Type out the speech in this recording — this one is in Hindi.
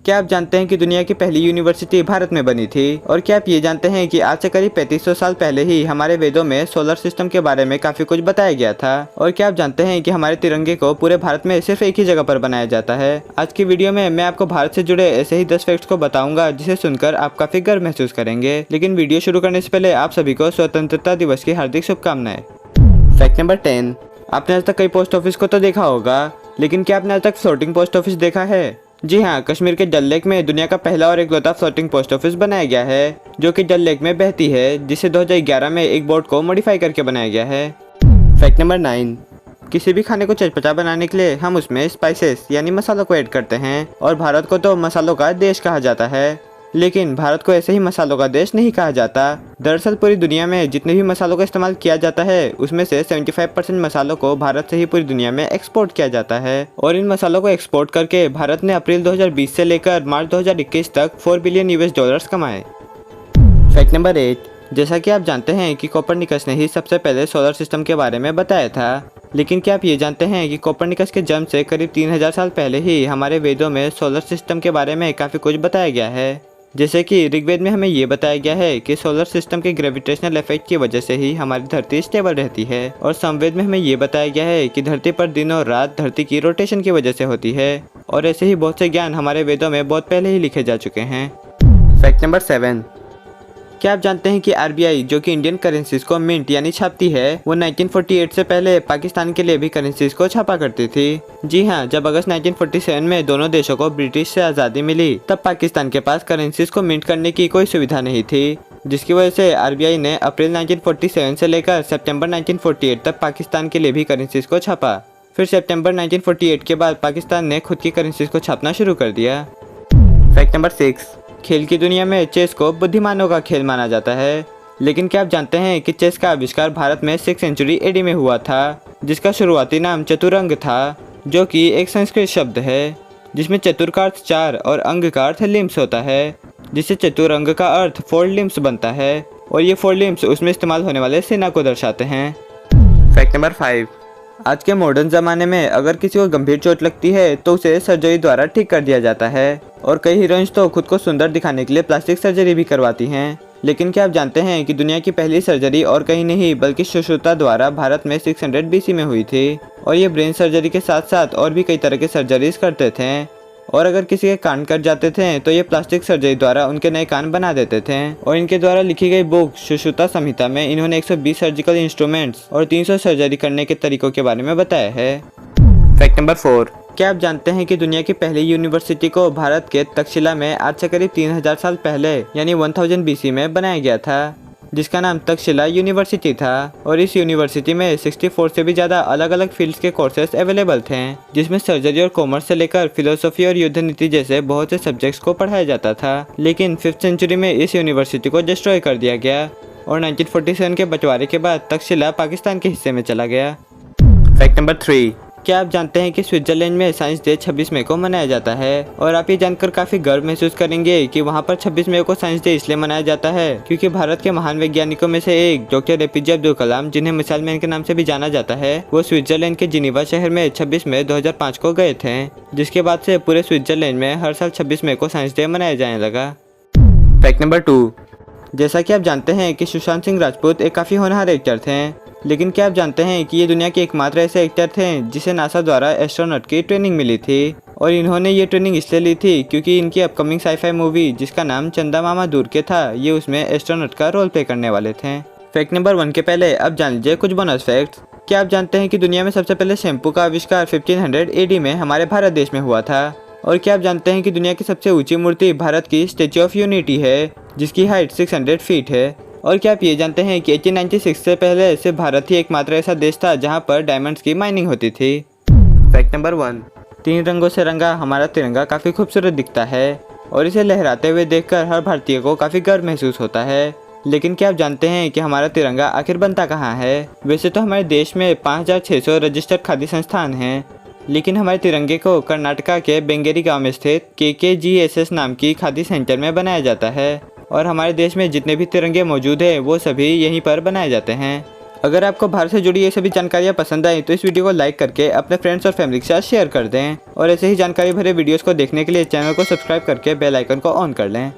क्या आप जानते हैं कि दुनिया की पहली यूनिवर्सिटी भारत में बनी थी? और क्या आप ये जानते हैं कि आज से करीब 3500 साल पहले ही हमारे वेदों में सोलर सिस्टम के बारे में काफी कुछ बताया गया था? और क्या आप जानते हैं कि हमारे तिरंगे को पूरे भारत में सिर्फ एक ही जगह पर बनाया जाता है? आज की वीडियो में मैं आपको भारत से जुड़े ऐसे ही 10 फैक्ट्स को बताऊंगा जिसे सुनकर आप काफी गर्व महसूस करेंगे। लेकिन वीडियो शुरू करने से पहले आप सभी को स्वतंत्रता दिवस की हार्दिक शुभकामनाएं। Fact number 10। आपने आज तक कई पोस्ट ऑफिस को तो देखा होगा, लेकिन क्या आपने आज तक फ्लोटिंग पोस्ट ऑफिस देखा है? जी हाँ, कश्मीर के डल लेक में दुनिया का पहला और इकलौता फ्लोटिंग पोस्ट ऑफिस बनाया गया है, जो कि डल लेक में बहती है, जिसे 2011 में एक बोट को मॉडिफाई करके बनाया गया है। Fact number 9। किसी भी खाने को चटपटा बनाने के लिए हम उसमें स्पाइसेस यानी मसालों को ऐड करते हैं, और भारत को तो मसालों का देश कहा जाता है। लेकिन भारत को ऐसे ही मसालों का देश नहीं कहा जाता। दरअसल पूरी दुनिया में जितने भी मसालों का इस्तेमाल किया जाता है, उसमें से 75% मसालों को भारत से ही पूरी दुनिया में एक्सपोर्ट किया जाता है। और इन मसालों को एक्सपोर्ट करके भारत ने अप्रैल 2020 से लेकर मार्च 2021 तक $4 बिलियन कमाए। Fact number 8। जैसा कि आप जानते हैं कि कोपरनिकस ने ही सबसे पहले सोलर सिस्टम के बारे में बताया था, लेकिन क्या आप ये जानते हैं कि कोपरनिकस के जन्म से करीब 3000 साल पहले ही हमारे वेदों में सोलर सिस्टम के बारे में काफ़ी कुछ बताया गया है। जैसे कि ऋग्वेद में हमें ये बताया गया है कि सोलर सिस्टम के ग्रेविटेशनल इफेक्ट की वजह से ही हमारी धरती स्टेबल रहती है, और समवेद में हमें ये बताया गया है कि धरती पर दिन और रात धरती की रोटेशन की वजह से होती है। और ऐसे ही बहुत से ज्ञान हमारे वेदों में बहुत पहले ही लिखे जा चुके हैं। Fact number 7। क्या आप जानते हैं कि आरबीआई, जो कि इंडियन करेंसीज को मिंट यानी छापती है, वो 1948 से पहले पाकिस्तान के लिए भी करेंसीज को छापा करती थी। जी हाँ, जब अगस्त 1947 में दोनों देशों को ब्रिटिश से आज़ादी मिली, तब पाकिस्तान के पास करेंसीज को मिंट करने की कोई सुविधा नहीं थी, जिसकी वजह से आरबीआई ने अप्रैल 1947 से लेकर सितंबर 1948 तक पाकिस्तान के लिए भी करेंसीज को छापा। फिर सितंबर 1948 के बाद पाकिस्तान ने खुद की करेंसीज को छापना शुरू कर दिया। Fact number 6। खेल की दुनिया में चेस को बुद्धिमानों का खेल माना जाता है, लेकिन क्या आप जानते हैं कि चेस का आविष्कार भारत में 6th सेंचुरी एडी में हुआ था, जिसका शुरुआती नाम चतुरंग था, जो कि एक संस्कृत शब्द है, जिसमें चतुर का अर्थ 4 और अंग का अर्थ लिम्स होता है, जिससे चतुरंग का अर्थ 4 लिम्स बनता है, और ये 4 लिम्स उसमें इस्तेमाल होने वाले सेना को दर्शाते हैं। Fact number 5। आज के मॉडर्न ज़माने में अगर किसी को गंभीर चोट लगती है तो उसे सर्जरी द्वारा ठीक कर दिया जाता है, और कई हीरोइंस तो खुद को सुंदर दिखाने के लिए प्लास्टिक सर्जरी भी करवाती हैं। लेकिन क्या आप जानते हैं कि दुनिया की पहली सर्जरी और कहीं नहीं बल्कि सुश्रुता द्वारा भारत में 600 BC में हुई थी, और ये ब्रेन सर्जरी के साथ साथ और भी कई तरह के सर्जरीज करते थे। और अगर किसी के कान कट जाते थे तो ये प्लास्टिक सर्जरी द्वारा उनके नए कान बना देते थे। और इनके द्वारा लिखी गई बुक सुश्रुता संहिता में इन्होंने 120 सर्जिकल इंस्ट्रूमेंट्स और 300 सर्जरी करने के तरीकों के बारे में बताया है। Fact number 4। क्या आप जानते हैं कि दुनिया की पहली यूनिवर्सिटी को भारत के तक्षशिला में आज से करीब 3000 साल पहले यानी 1000 BC में बनाया गया था, जिसका नाम तक्षशिला यूनिवर्सिटी था। और इस यूनिवर्सिटी में 64 से भी ज़्यादा अलग अलग फील्ड्स के कोर्सेज अवेलेबल थे, जिसमें सर्जरी और कॉमर्स से लेकर फिलोसफी और युद्ध नीति जैसे बहुत से सब्जेक्ट्स को पढ़ाया जाता था। लेकिन 5th सेंचुरी में इस यूनिवर्सिटी को डिस्ट्रॉय कर दिया गया, और 1947 के बंटवारे के बाद तक्षशिला पाकिस्तान के हिस्से में चला गया। Fact number 3। क्या आप जानते हैं कि स्विट्जरलैंड में साइंस डे 26 मई को मनाया जाता है? और आप ये जानकर काफ़ी गर्व महसूस करेंगे कि वहाँ पर 26 मई को साइंस डे इसलिए मनाया जाता है क्योंकि भारत के महान वैज्ञानिकों में से एक डॉक्टर एपीजे अब्दुल कलाम, जिन्हें मिसाइल मैन के नाम से भी जाना जाता है, वो स्विट्जरलैंड के जिनीवा शहर में 26 मई 2005 को गए थे, जिसके बाद से पूरे स्विट्जरलैंड में हर साल 26 मई को साइंस डे मनाया जाने लगा। Fact number 2। जैसा कि आप जानते हैं कि सुशांत सिंह राजपूत एक काफ़ी होनहार एक्टर थे, लेकिन क्या आप जानते हैं कि ये दुनिया के एकमात्र ऐसे एक्टर थे जिसे नासा द्वारा एस्ट्रोनॉट की ट्रेनिंग मिली थी, और इन्होंने ये ट्रेनिंग इसलिए ली थी क्योंकि इनकी अपकमिंग साईफाई मूवी जिसका नाम चंदा मामा दूर के था, ये उसमें एस्ट्रोनॉट का रोल प्ले करने वाले थे। फैक्ट नंबर 1 के पहले अब जान लीजिए कुछ बोनस फैक्ट्स। क्या आप जानते हैं कि दुनिया में सबसे पहले शैम्पू का आविष्कार 1500 AD में हमारे भारत देश में हुआ था? और क्या आप जानते हैं कि दुनिया की सबसे ऊंची मूर्ति भारत की स्टैच्यू ऑफ यूनिटी है, जिसकी हाइट 600 फीट है? और क्या आप ये जानते हैं कि 1896 से पहले सिर्फ भारत ही एकमात्र ऐसा देश था जहां पर डायमंड्स की माइनिंग होती थी? Fact number 1। 3 रंगों से रंगा हमारा तिरंगा काफ़ी खूबसूरत दिखता है, और इसे लहराते हुए देखकर हर भारतीय को काफ़ी गर्व महसूस होता है। लेकिन क्या आप जानते हैं कि हमारा तिरंगा आखिर बनता कहाँ है? वैसे तो हमारे देश में 5600 रजिस्टर्ड खादी संस्थान हैं, लेकिन हमारे तिरंगे को कर्नाटका के बेंगेरी गांव में स्थित KKGSS नाम की खादी सेंटर में बनाया जाता है, और हमारे देश में जितने भी तिरंगे मौजूद हैं वो सभी यहीं पर बनाए जाते हैं। अगर आपको भारत से जुड़ी ये सभी जानकारियाँ पसंद आई तो इस वीडियो को लाइक करके अपने फ्रेंड्स और फैमिली के साथ शेयर कर दें और ऐसे ही जानकारी भरे वीडियोस को देखने के लिए चैनल को सब्सक्राइब करके बेल आइकन को ऑन कर लें।